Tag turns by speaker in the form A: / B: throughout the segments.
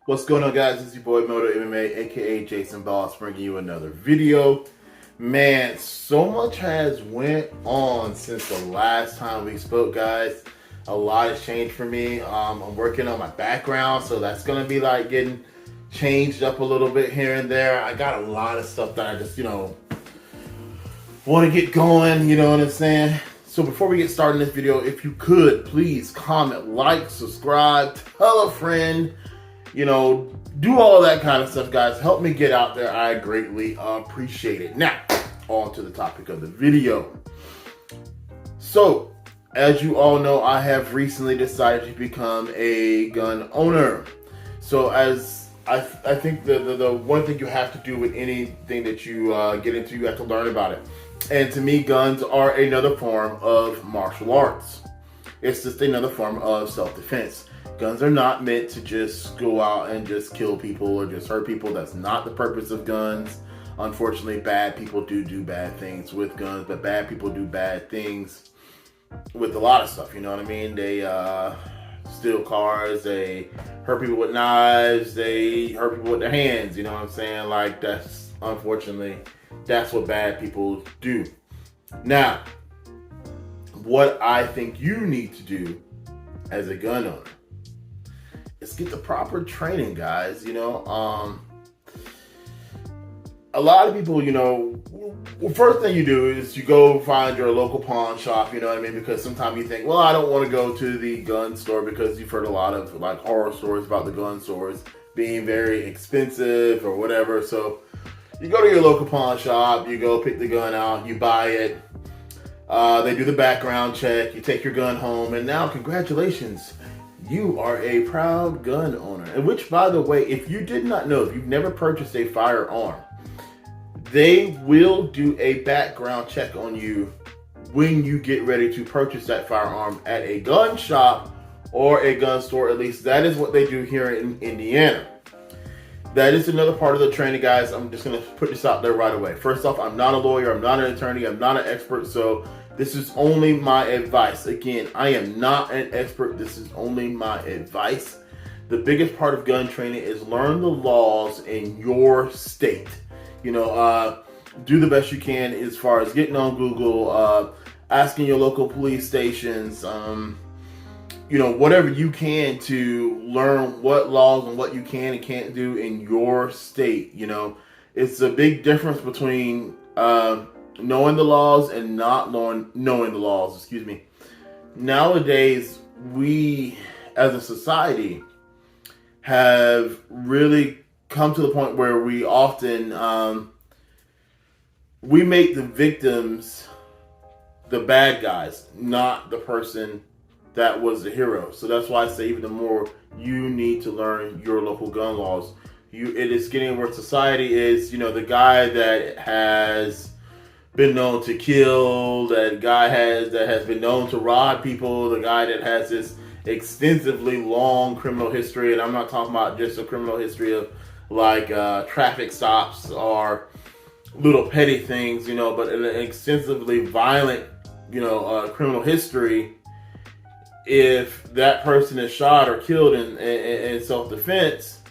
A: What's going on, guys? It's your boy Moto MMA, aka Jason Boss, bringing you another video. Man, so much has went on since the last time we spoke, guys. A lot has changed for me. I'm working on my background, so that's gonna be like getting changed up a little bit here and there. I got a lot of stuff that I just, want to get going. You know what I'm saying? So before we get started in this video, if you could please comment, like, subscribe, tell a friend. Do all that kind of stuff, guys. Help me get out there. I greatly appreciate it. Now, on to the topic of the video. So, as you all know, I have recently decided to become a gun owner. So, as I think the one thing you have to do with anything that you get into, you have to learn about it. And to me, guns are another form of martial arts. It's just another form of self-defense. Guns are not meant to just go out and just kill people or just hurt people. That's not the purpose of guns. Unfortunately, bad people do bad things with guns, but bad people do bad things with a lot of stuff, you know what I mean? They steal cars, they hurt people with knives, they hurt people with their hands, you know what I'm saying? Like, that's, unfortunately, that's what bad people do. Now, what I think you need to do as a gun owner is get the proper training, guys. A lot of people, first thing you do is you go find your local pawn shop, you know what I mean? Because sometimes you think, well, I don't want to go to the gun store because you've heard a lot of like horror stories about the gun stores being very expensive or whatever. So you go to your local pawn shop, you go pick the gun out, you buy it. They do the background check, you take your gun home, and now congratulations, you are a proud gun owner. And which, by the way, if you did not know, if you've never purchased a firearm, they will do a background check on you when you get ready to purchase that firearm at a gun shop or a gun store. At least that is what they do here in Indiana. That is another part of the training, guys. I'm just going to put this out there right away. First off, I'm not a lawyer. I'm not an attorney. I'm not an expert. So this is only my advice. Again, I am not an expert. This is only my advice. The biggest part of gun training is learn the laws in your state. Do the best you can as far as getting on Google, asking your local police stations, whatever you can to learn what laws and what you can and can't do in your state. It's a big difference between knowing the laws and not knowing the laws, Nowadays, we as a society have really come to the point where we often we make the victims the bad guys, not the person that was the hero. So that's why I say even the more you need to learn your local gun laws. It is getting where society is, the guy that has been known to kill, that has been known to rob people, the guy that has this extensively long criminal history. And I'm not talking about just a criminal history of like traffic stops or little petty things, but an extensively violent, criminal history. If that person is shot or killed in self-defense,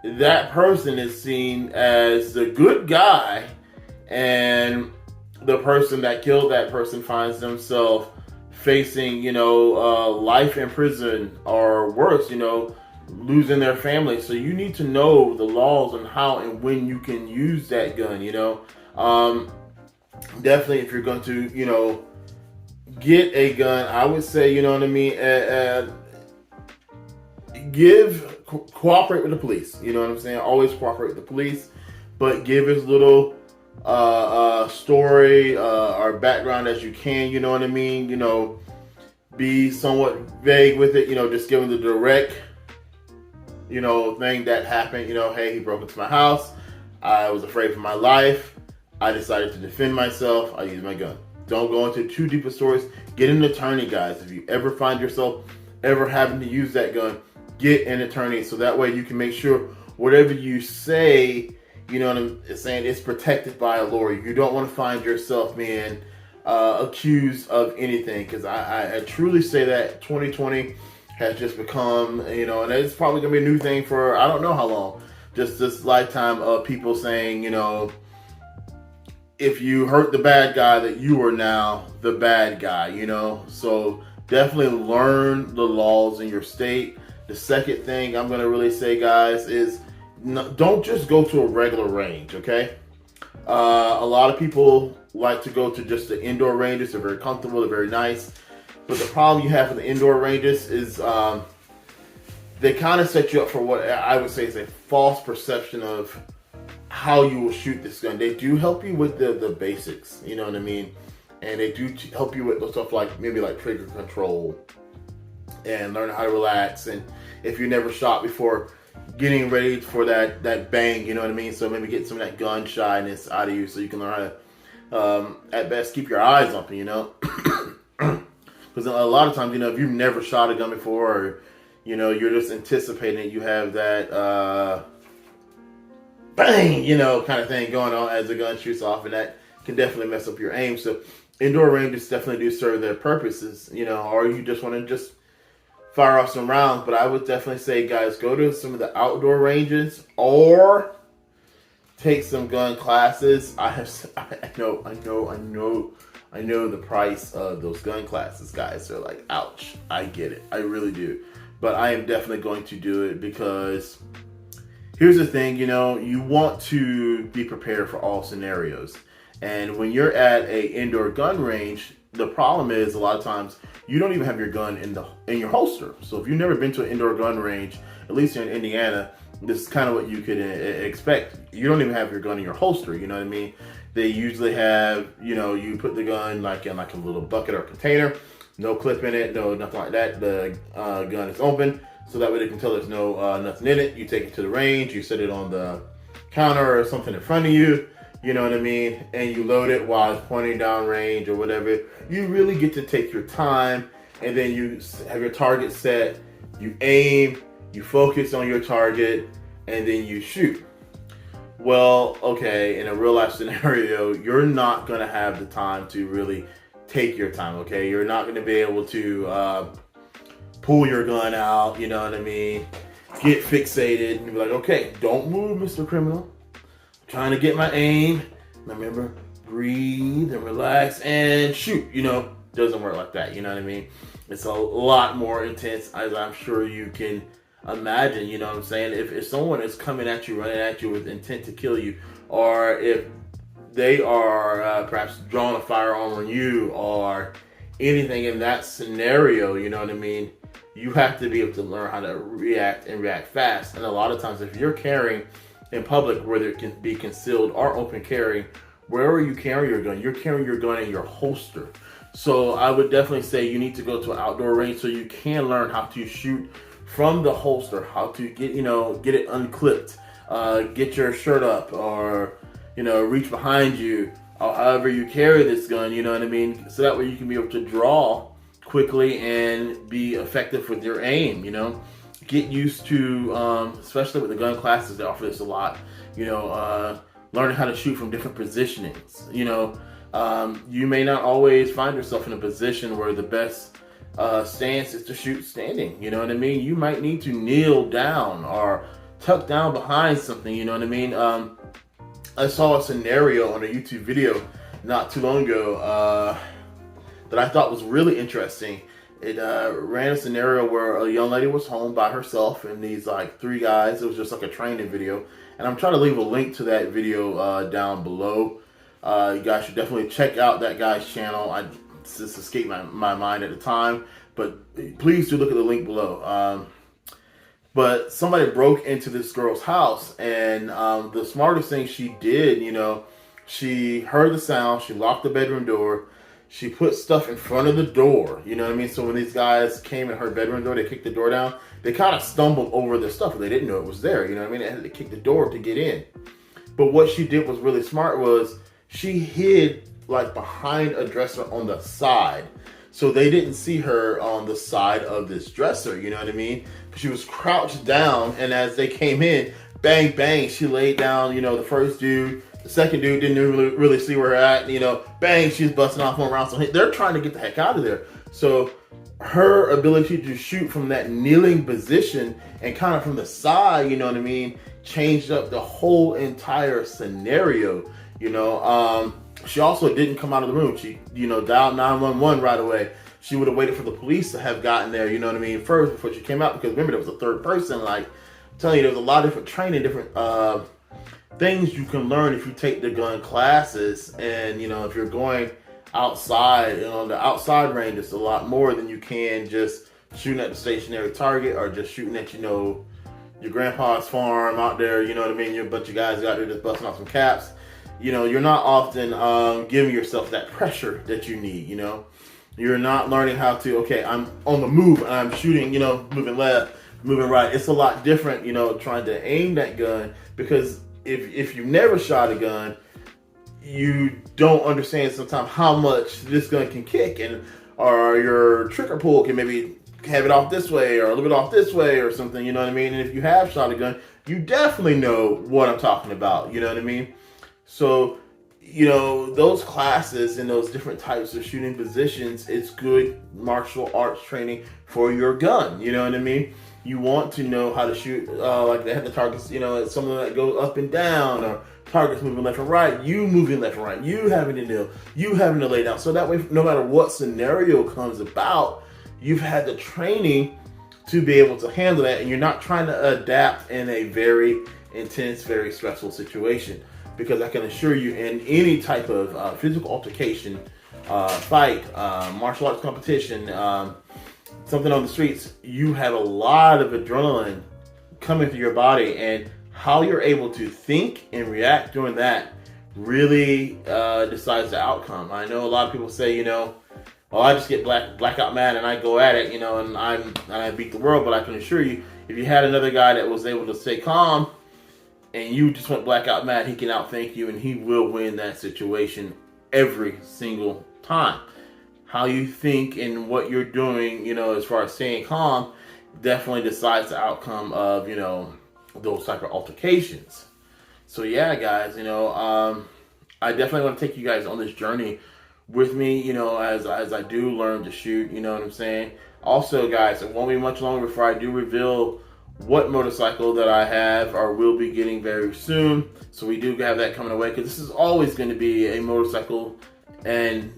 A: that person is seen as the good guy, and the person that killed that person finds themselves facing, life in prison or worse, losing their family. So you need to know the laws and how and when you can use that gun, Definitely if you're going to, get a gun, I would say, cooperate with the police. You know what I'm saying? Always cooperate with the police, but give as little story or background as you can. You know what I mean? Be somewhat vague with it. Just give them the direct, thing that happened. Hey, he broke into my house. I was afraid for my life. I decided to defend myself. I used my gun. Don't go into too deep of stories. Get an attorney, guys. If you ever find yourself ever having to use that gun, get an attorney. So that way you can make sure whatever you say, it's protected by a lawyer. You don't want to find yourself being accused of anything. Because I truly say that 2020 has just become, you know, and it's probably gonna be a new thing for I don't know how long. Just this lifetime of people saying, you know, if you hurt the bad guy, that you are now the bad guy, you know. So definitely learn the laws in your state. The second thing I'm gonna really say, guys, is don't just go to a regular range, okay? A lot of people like to go to just the indoor ranges. They're very comfortable, they're very nice. But the problem you have with the indoor ranges is they kind of set you up for what I would say is a false perception of how you will shoot this gun. They do help you with the basics, you know what I mean? And they do help you with the stuff like maybe like trigger control and learn how to relax. And if you never shot before, getting ready for that bang, you know what I mean? So maybe get some of that gun shyness out of you so you can learn how to, at best, keep your eyes open, you know? Because a lot of times, you know, if you've never shot a gun before, or, you know, you're just anticipating you have that bang, you know, kind of thing going on as the gun shoots off, and that can definitely mess up your aim. So indoor ranges definitely do serve their purposes, you know, or you just want to just fire off some rounds. But I would definitely say, guys, go to some of the outdoor ranges or take some gun classes. I know the price of those gun classes, guys. They're like, ouch. I get it. I really do. But I am definitely going to do it because here's the thing, you know, you want to be prepared for all scenarios. And when you're at a indoor gun range, the problem is a lot of times you don't even have your gun in your holster. So if you've never been to an indoor gun range, at least here in Indiana, this is kind of what you could expect. You don't even have your gun in your holster, you know what I mean? They usually have, you know, you put the gun like in like a little bucket or container, no clip in it, no nothing like that. The gun is open, so that way they can tell there's no nothing in it. You take it to the range, you set it on the counter or something in front of you, you know what I mean? And you load it while it's pointing down range or whatever. You really get to take your time, and then you have your target set, you aim, you focus on your target, and then you shoot. Well, okay, in a real life scenario, you're not gonna have the time to really take your time, okay? You're not gonna be able to pull your gun out, you know what I mean? Get fixated and be like, okay, don't move, Mr. Criminal. I'm trying to get my aim. Remember, breathe and relax and shoot, you know? Doesn't work like that, you know what I mean? It's a lot more intense, as I'm sure you can imagine, you know what I'm saying? If someone is coming at you, running at you with intent to kill you, or if they are perhaps drawing a firearm on you or anything in that scenario, you know what I mean? You have to be able to learn how to react and react fast. And a lot of times if you're carrying in public, whether it can be concealed or open carry, wherever you carry your gun, you're carrying your gun in your holster. So I would definitely say you need to go to an outdoor range so you can learn how to shoot from the holster, how to get it unclipped, get your shirt up, or, you know, reach behind you, or however you carry this gun, you know what I mean? So that way you can be able to draw quickly and be effective with your aim, you know? Get used to, especially with the gun classes, they offer this a lot, you know, learning how to shoot from different positionings, you know? You may not always find yourself in a position where the best stance is to shoot standing, you know what I mean? You might need to kneel down or tuck down behind something, you know what I mean? I saw a scenario on a YouTube video not too long ago that I thought was really interesting. It ran a scenario where a young lady was home by herself and these like three guys. It was just like a training video, and I'm trying to leave a link to that video down below. You guys should definitely check out that guy's channel. I just escaped my mind at the time, but please do look at the link below. But somebody broke into this girl's house, and the smartest thing she did, you know, she heard the sound, she locked the bedroom door, she put stuff in front of the door, you know what I mean? So when these guys came in her bedroom door, they kicked the door down, they kind of stumbled over the stuff, they didn't know it was there, you know what I mean? They had to kick the door to get in. But what she did was really smart was she hid like behind a dresser on the side. So they didn't see her on the side of this dresser, you know what I mean? She was crouched down, and as they came in, bang, bang, she laid down, you know, the first dude, the second dude didn't really see where her at, you know, bang, she's busting off one round. So they're trying to get the heck out of there. So her ability to shoot from that kneeling position and kind of from the side, you know what I mean, changed up the whole entire scenario. She also didn't come out of the room. She, dialed 911 right away. She would have waited for the police to have gotten there, you know what I mean, first before she came out, because remember, there was a third person. Like, I'm telling you, there's a lot of different training, different things you can learn if you take the gun classes. And, if you're going outside, the outside range, it's a lot more than you can just shooting at the stationary target or just shooting at, your grandpa's farm out there, you know what I mean? You're a bunch of guys out there just busting off some caps. You're not often giving yourself that pressure that you need, You're not learning how to, okay, I'm on the move and I'm shooting, moving left, moving right. It's a lot different, trying to aim that gun, because if you've never shot a gun, you don't understand sometimes how much this gun can kick, or your trigger pull can maybe have it off this way or a little bit off this way or something, you know what I mean? And if you have shot a gun, you definitely know what I'm talking about, you know what I mean? So, those classes and those different types of shooting positions, it's good martial arts training for your gun, you know what I mean? You want to know how to shoot, like they have the targets, it's something that goes up and down, or targets moving left and right, you moving left and right, you having to kneel, you having to lay down. So that way, no matter what scenario comes about, you've had the training to be able to handle that, and you're not trying to adapt in a very intense, very stressful situation. Because I can assure you, in any type of physical altercation, fight, martial arts competition, something on the streets, you have a lot of adrenaline coming through your body, and how you're able to think and react during that really decides the outcome. I know a lot of people say, well, I just get blackout mad and I go at it, and I beat the world. But I can assure you, if you had another guy that was able to stay calm and you just went blackout mad, he can outthink you and he will win that situation every single time. How you think and what you're doing, as far as staying calm, definitely decides the outcome of, those type of altercations. So yeah, guys, I definitely want to take you guys on this journey with me, as I do learn to shoot, you know what I'm saying? Also, guys, it won't be much longer before I do reveal what motorcycle that I have or will be getting very soon. So we do have that coming away, because this is always going to be a motorcycle and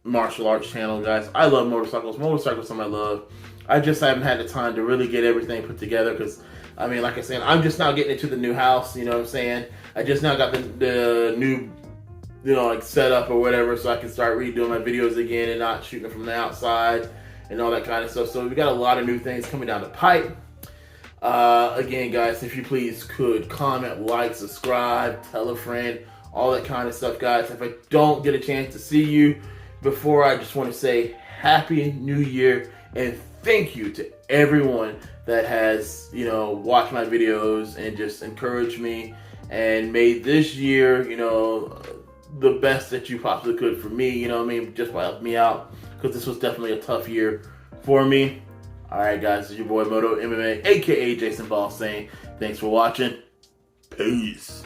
A: martial arts channel, guys. I love motorcycles. Motorcycles are something I love. I just haven't had the time to really get everything put together, because, like I said, I'm just now getting into the new house, you know what I'm saying? I just now got the new, setup or whatever, so I can start redoing my videos again and not shooting from the outside and all that kind of stuff. So we got a lot of new things coming down the pipe. Again, guys, if you please could comment, like, subscribe, tell a friend, all that kind of stuff, guys. If I don't get a chance to see you before, I just want to say Happy New Year, and thank you to everyone that has, watched my videos and just encouraged me and made this year, the best that you possibly could for me, just by helping me out, because this was definitely a tough year for me. Alright, guys, it's your boy Moto MMA, aka Jason Ball, saying thanks for watching. Peace.